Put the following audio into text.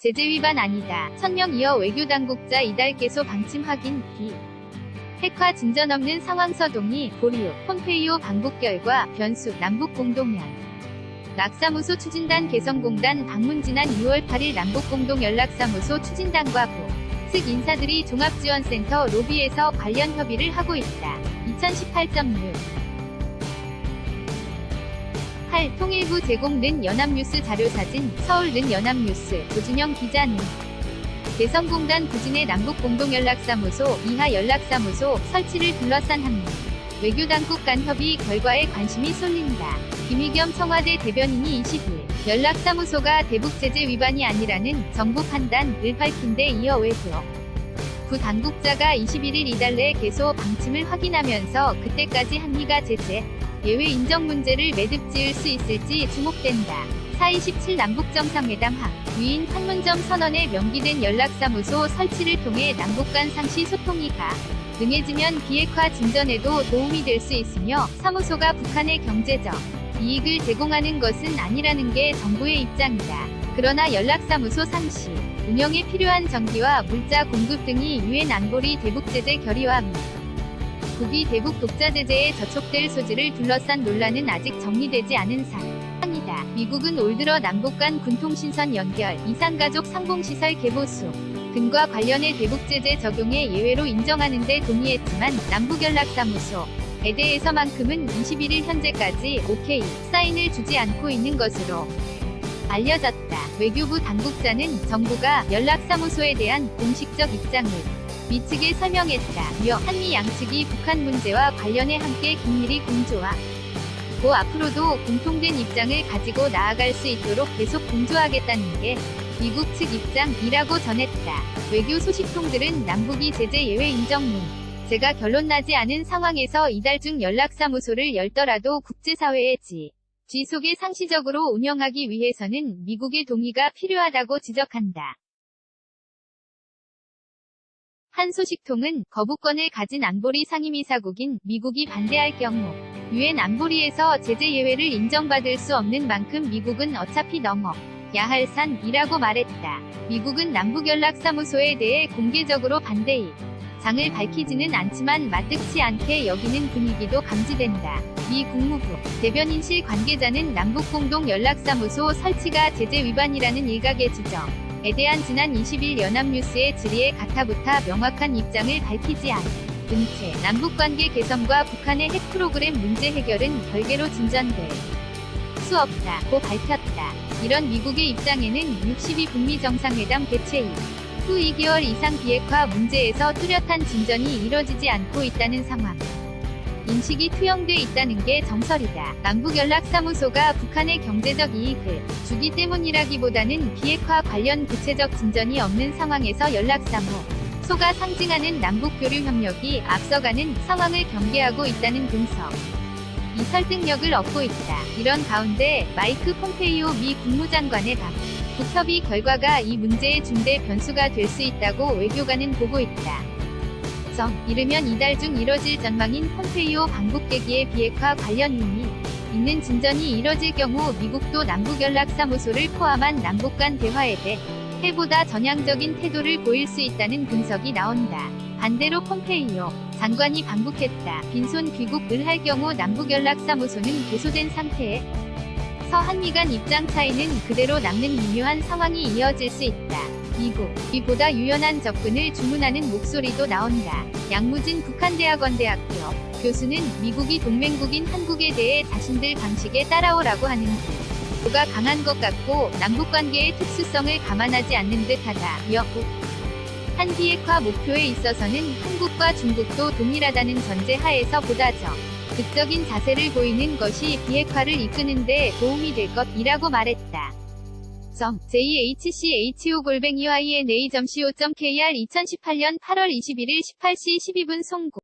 제재 위반 아니다. 천명 이어 외교당국자 이달 개소 방침 확인. 핵화 진전 없는 상황서 동의. 보류. 폼페이오 방북 결과 변수. 남북 공동연 락사무소 추진단 개성공단 방문. 지난 6월 8일 남북공동연락사무소 추진단과 부측 인사들이 종합지원센터 로비에서 관련 협의를 하고 있다. 2018.6 8. 통일부 제공 는 연합뉴스 자료사진. 서울 는 연합뉴스. 조준영 기자는 개성공단 부진의 남북공동연락사무소 이하 연락사무소 설치를 둘러싼 한미 외교당국 간 협의 결과에 관심이 쏠린다. 김의겸 청와대 대변인이 20일 연락사무소가 대북제재 위반이 아니라는 정부 판단을 밝힌 데 이어 외교부 당국자가 21일 이달 내 개소 방침을 확인하면서 그때까지 한미가 제재 예외 인정 문제를 매듭 지을 수 있을지 주목된다. 4.27 남북정상회담 위인 판문점 선언에 명기된 연락사무소 설치를 통해 남북 간 상시 소통이 능해지면 비핵화 진전에도 도움이 될 수 있으며 사무소가 북한의 경제적 이익을 제공하는 것은 아니라는 게 정부의 입장이다. 그러나 연락사무소 상시 운영에 필요한 전기와 물자 공급 등이 유엔 안보리 대북제재 결의와 북이 대북 독자 제재에 저촉될 소지를 둘러싼 논란은 아직 정리되지 않은 사항이다. 미국은 올 들어 남북 간 군통신선 연결, 이산가족 상봉시설 개보수 등과 관련해 대북제재 적용에 예외로 인정하는 데 동의했지만 남북연락사무소에 대해서만큼은 21일 현재까지 오케이 사인을 주지 않고 있는 것으로 알려졌다. 외교부 당국자는 정부가 연락사무소에 대한 공식적 입장을 미측에 설명했다. 이어 한미 양측이 북한 문제와 관련해 함께 긴밀히 공조하고 앞으로도 공통된 입장을 가지고 나아갈 수 있도록 계속 공조하겠다는 게 미국 측 입장이라고 전했다. 외교 소식통들은 남북이 제재 예외 인정 문제가 결론나지 않은 상황에서 이달 중 연락사무소를 열더라도 국제사회의 지속에 상시적으로 운영하기 위해서는 미국의 동의가 필요하다고 지적한다. 한 소식통은 거부권을 가진 안보리 상임이사국인 미국이 반대할 경우 유엔 안보리에서 제재 예외를 인정받을 수 없는 만큼 미국은 어차피 넘어야 할 산이라고 말했다. 미국은 남북연락사무소에 대해 공개적으로 반대의 장을 밝히지는 않지만 마뜩치 않게 여기는 분위기도 감지된다. 미 국무부 대변인실 관계자는 남북공동연락사무소 설치가 제재 위반이라는 일각의 주장에 대한 지난 20일 연합뉴스의 질의에 가타부타 명확한 입장을 밝히지 않은 채 남북관계 개선과 북한의 핵 프로그램 문제 해결은 별개로 진전될 수 없다고 밝혔다. 이런 미국의 입장에는 62 북미 정상회담 개최 후 2개월 이상 비핵화 문제에서 뚜렷한 진전이 이뤄지지 않고 있다는 상황 인식이 투영돼 있다는 게 정설이다. 남북연락사무소가 북한의 경제적 이익을 주기 때문이라기보다는 비핵화 관련 구체적 진전이 없는 상황에서 연락사무소가 상징하는 남북교류 협력이 앞서가는 상황을 경계하고 있다는 분석. 이 설득력을 얻고 있다. 이런 가운데 마이크 폼페이오 미 국무장관의 북협의 결과가 이 문제의 중대 변수가 될 수 있다고 외교관은 보고 있다. 이르면 이달 중 이뤄질 전망인 폼페이오 방북 계기의 비핵화 관련 의미 있는 진전이 이뤄질 경우 미국도 남북연락사무소를 포함한 남북 간 대화에 대해 보다 전향적인 태도를 보일 수 있다는 분석이 나온다. 반대로 폼페이오 장관이 방북했다. 빈손 귀국을 할 경우 남북연락사무소는 개소된 상태에서 한미 간 입장 차이는 그대로 남는 미묘한 상황이 이어질 수 있다. 미국이 보다 유연한 접근을 주문하는 목소리도 나온다. 양무진 북한대학원대학교 교수는 미국이 동맹국인 한국에 대해 자신들 방식에 따라오라고 하는 듯가 강한 것 같고 남북관계의 특수성을 감안하지 않는 듯하다. 한 비핵화 목표에 있어서는 한국과 중국도 동일하다는 전제 하에서 보다 극적인 자세를 보이는 것이 비핵화를 이끄는 데 도움이 될 것이라고 말했다. jhcho@yna.co.kr 2018년 8월 21일 18시 12분 송고